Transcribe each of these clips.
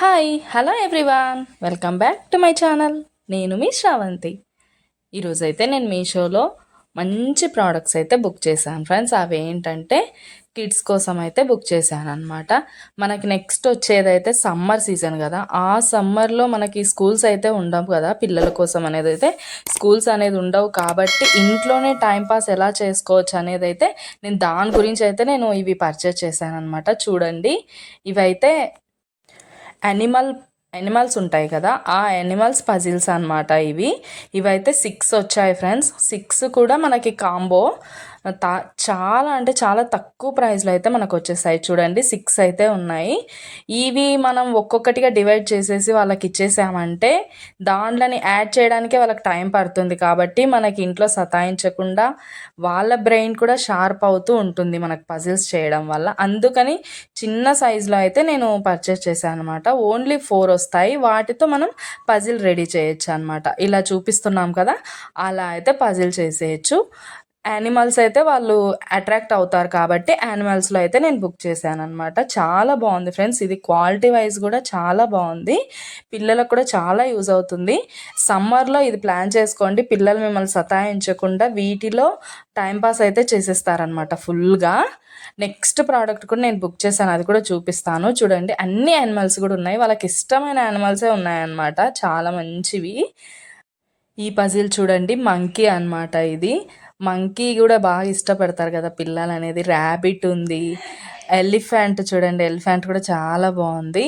Hello everyone, welcome back to my channel. నేను మీ శ్రావంతి. ఈరోజైతే నేను మీషోలో మంచి ప్రోడక్ట్స్ అయితే బుక్ చేశాను ఫ్రెండ్స్. అవి ఏంటంటే కిడ్స్ కోసం అయితే బుక్ చేశాను అనమాట. మనకి నెక్స్ట్ వచ్చేదైతే సమ్మర్ సీజన్ కదా. ఆ సమ్మర్లో మనకి స్కూల్స్ అయితే ఉండవు కదా, పిల్లల కోసం అనేది అయితే స్కూల్స్ అనేది ఉండవు కాబట్టి ఇంట్లోనే టైంపాస్ ఎలా చేసుకోవచ్చు అనేది అయితే నేను దాని గురించి అయితే నేను ఇవి పర్చేస్ చేశాను అనమాట. చూడండి, ఇవైతే యానిమల్స్ ఉంటాయి కదా, ఆ యానిమల్స్ పజిల్స్ అనమాట. ఇవైతే 6 వచ్చాయి ఫ్రెండ్స్. 6 కూడా మనకి కాంబో చాలా అంటే చాలా తక్కువ ప్రైస్లో అయితే మనకు వచ్చేసాయి. చూడండి, 6 అయితే ఉన్నాయి. ఇవి మనం ఒక్కొక్కటిగా డివైడ్ చేసేసి వాళ్ళకి ఇచ్చేసామంటే దాంట్లోని యాడ్ చేయడానికే వాళ్ళకి టైం పడుతుంది. కాబట్టి మనకి ఇంట్లో సతాయించకుండా వాళ్ళ బ్రెయిన్ కూడా షార్ప్ అవుతూ ఉంటుంది మనకు పజిల్స్ చేయడం వల్ల. అందుకని చిన్న సైజులో అయితే నేను పర్చేస్ చేశాను అనమాట. ఓన్లీ 4 వస్తాయి. వాటితో మనం పజిల్ రెడీ చేయొచ్చు అనమాట. ఇలా చూపిస్తున్నాం కదా, అలా అయితే పజిల్ చేసేయచ్చు. యానిమల్స్ అయితే వాళ్ళు అట్రాక్ట్ అవుతారు కాబట్టి యానిమల్స్లో అయితే నేను బుక్ చేశాను అనమాట. చాలా బాగుంది ఫ్రెండ్స్. ఇది క్వాలిటీ వైజ్ కూడా చాలా బాగుంది. పిల్లలకు కూడా చాలా యూజ్ అవుతుంది. సమ్మర్లో ఇది ప్లాన్ చేసుకోండి. పిల్లలు మిమ్మల్ని సతాయించకుండా వీటిలో టైంపాస్ అయితే చేసేస్తారనమాట ఫుల్గా. నెక్స్ట్ ప్రోడక్ట్ కూడా నేను బుక్ చేశాను, అది కూడా చూపిస్తాను. చూడండి, అన్ని యానిమల్స్ కూడా ఉన్నాయి. వాళ్ళకి ఇష్టమైన యానిమల్సే ఉన్నాయన్నమాట, చాలా మంచివి. ఈ పజిల్ చూడండి, మంకీ అనమాట. ఇది మంకీ కూడా బాగా ఇష్టపడతారు కదా పిల్లలు అనేది. ర్యాబిట్ ఉంది, ఎలిఫెంట్ చూడండి, ఎలిఫెంట్ కూడా చాలా బాగుంది.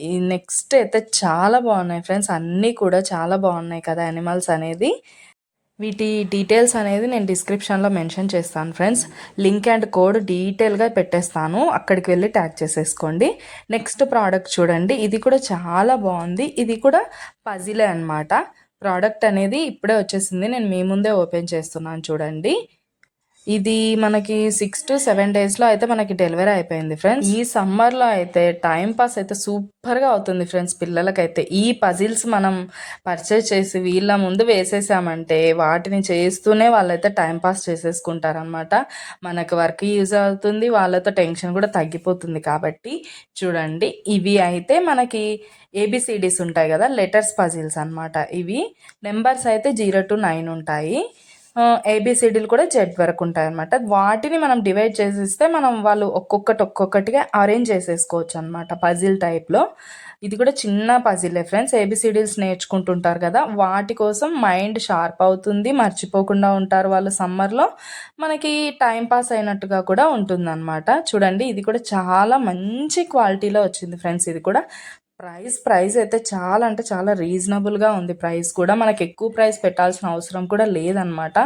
ఈ నెక్స్ట్ అయితే చాలా బాగున్నాయి ఫ్రెండ్స్. అన్నీ కూడా చాలా బాగున్నాయి కదా యానిమల్స్ అనేది. వీటి డీటెయిల్స్ అనేది నేను డిస్క్రిప్షన్లో మెన్షన్ చేస్తాను ఫ్రెండ్స్. లింక్ అండ్ కోడ్ డీటెయిల్గా పెట్టేస్తాను, అక్కడికి వెళ్ళి ట్యాగ్ చేసేసుకోండి. నెక్స్ట్ ప్రోడక్ట్ చూడండి, ఇది కూడా చాలా బాగుంది. ఇది కూడా పజిలే అనమాట. ప్రోడక్ట్ అనేది ఇప్పుడే వచ్చేసింది, నేను మీ ముందే ఓపెన్ చేస్తున్నాను చూడండి. ఇది మనకి 6 to 7 డేస్లో అయితే మనకి డెలివరీ అయిపోయింది ఫ్రెండ్స్. ఈ సమ్మర్లో అయితే టైం పాస్ అయితే సూపర్గా అవుతుంది ఫ్రెండ్స్ పిల్లలకైతే. ఈ పజిల్స్ మనం పర్చేస్ చేసి వీళ్ళ ముందు వేసేసామంటే వాటిని చేస్తూనే వాళ్ళైతే టైం పాస్ చేసేసుకుంటారనమాట. మనకు వర్క్ యూజ్ అవుతుంది, వాళ్ళతో టెన్షన్ కూడా తగ్గిపోతుంది. కాబట్టి చూడండి, ఇవి అయితే మనకి ABCDs ఉంటాయి కదా, లెటర్స్ పజిల్స్ అనమాట. ఇవి నెంబర్స్ అయితే 0 to 9 ఉంటాయి. ABCDలు కూడా Z వరకు ఉంటాయి అనమాట. వాటిని మనం డివైడ్ చేసిస్తే మనం వాళ్ళు ఒక్కొక్కటిగా అరేంజ్ చేసేసుకోవచ్చు అనమాట పజిల్ టైప్లో. ఇది కూడా చిన్న పజిలే ఫ్రెండ్స్. ABCDస్ నేర్చుకుంటుంటారు కదా, వాటి కోసం మైండ్ షార్ప్ అవుతుంది, మర్చిపోకుండా ఉంటారు వాళ్ళు సమ్మర్లో. మనకి టైం పాస్ అయినట్టుగా కూడా ఉంటుందన్నమాట. చూడండి, ఇది కూడా చాలా మంచి క్వాలిటీలో వచ్చింది ఫ్రెండ్స్. ఇది కూడా ప్రైస్ అయితే చాలా అంటే చాలా రీజనబుల్గా ఉంది. ప్రైస్ కూడా మనకి ఎక్కువ ప్రైస్ పెట్టాల్సిన అవసరం కూడా లేదనమాట.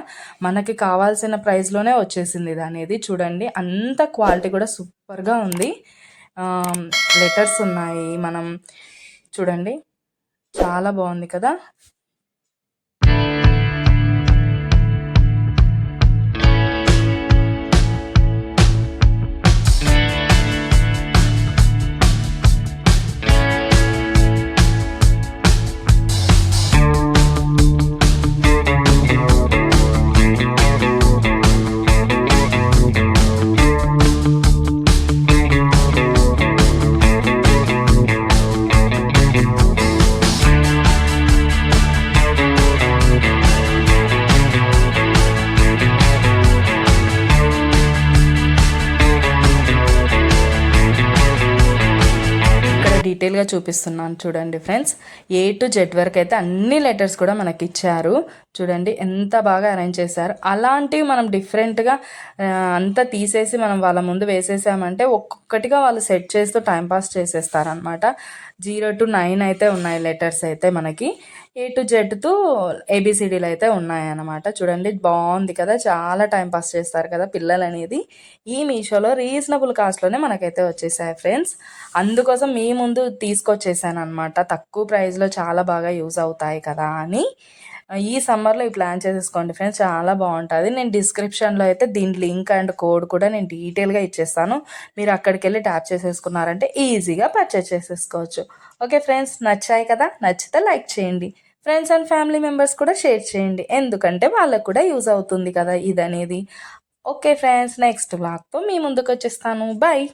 మనకి కావాల్సిన ప్రైస్లోనే వచ్చేసింది ఇది అనేది. చూడండి, అంత క్వాలిటీ కూడా సూపర్గా ఉంది. లెటర్స్ ఉన్నాయి. మనం చూడండి, చాలా బాగుంది కదా. డీటెయిల్గా చూపిస్తున్నాను చూడండి ఫ్రెండ్స్. A to Z వరకు అయితే అన్ని లెటర్స్ కూడా మనకి ఇచ్చారు. చూడండి ఎంత బాగా అరేంజ్ చేశారు. అలాంటివి మనం డిఫరెంట్గా అంతా తీసేసి మనం వాళ్ళ ముందు వేసేసామంటే ఒక్కొక్కటిగా వాళ్ళు సెట్ చేస్తూ టైంపాస్ చేసేస్తారనమాట. 0 to 9 అయితే ఉన్నాయి లెటర్స్ అయితే మనకి. A to Z తో ABCDలు అయితే ఉన్నాయన్నమాట. చూడండి, బాగుంది కదా, చాలా టైంపాస్ చేస్తారు కదా పిల్లలు అనేది. ఈ మీషోలో రీజనబుల్ కాస్ట్లోనే మనకైతే వచ్చేసాయి ఫ్రెండ్స్. అందుకోసం మీ ముందు తీసుకొచ్చేసాను అనమాట. తక్కువ ప్రైస్లో చాలా బాగా యూజ్ అవుతాయి కదా అని. ఈ సమ్మర్లో ఈ ప్లాన్ చేసేసుకోండి ఫ్రెండ్స్, చాలా బాగుంటుంది. నేను డిస్క్రిప్షన్లో అయితే దీని లింక్ అండ్ కోడ్ కూడా నేను డీటెయిల్గా ఇచ్చేస్తాను. మీరు అక్కడికి వెళ్ళి ట్యాప్ చేసేసుకున్నారంటే ఈజీగా పర్చేస్ చేసేసుకోవచ్చు. ఓకే ఫ్రెండ్స్, నచ్చాయి కదా. నచ్చితే లైక్ చేయండి, ఫ్రెండ్స్ అండ్ ఫ్యామిలీ మెంబర్స్ కూడా షేర్ చేయండి, ఎందుకంటే వాళ్ళకు కూడా యూజ్ అవుతుంది కదా ఇది అనేది. ఓకే ఫ్రెండ్స్, నెక్స్ట్ వ్లాగ్తో మీ ముందుకు వచ్చేస్తాను. బాయ్.